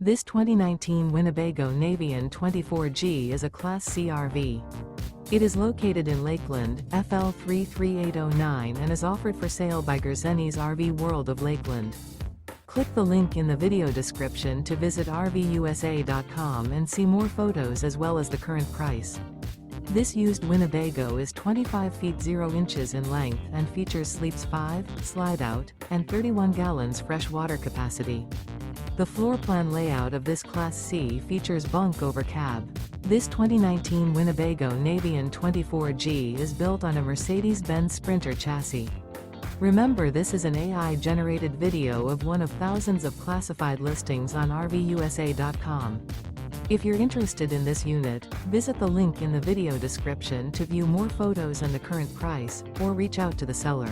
This 2019 Winnebago Navion 24G is a Class C RV. It is located in Lakeland, FL 33809 and is offered for sale by Gerzeny's RV World of Lakeland. Click the link in the video description to visit RVUSA.com and see more photos as well as the current price. This used Winnebago is 25 feet 0 inches in length and features sleeps 5, Slideout, and 31 gallons fresh water capacity. The floor plan layout of this Class C features Bunk Over Cab. This 2019 Winnebago Navion 24G is built on a Mercedes-Benz Sprinter chassis. Remember, this is an AI-generated video of one of thousands of classified listings on RVUSA.com. If you're interested in this unit, visit the link in the video description to view more photos and the current price, or reach out to the seller.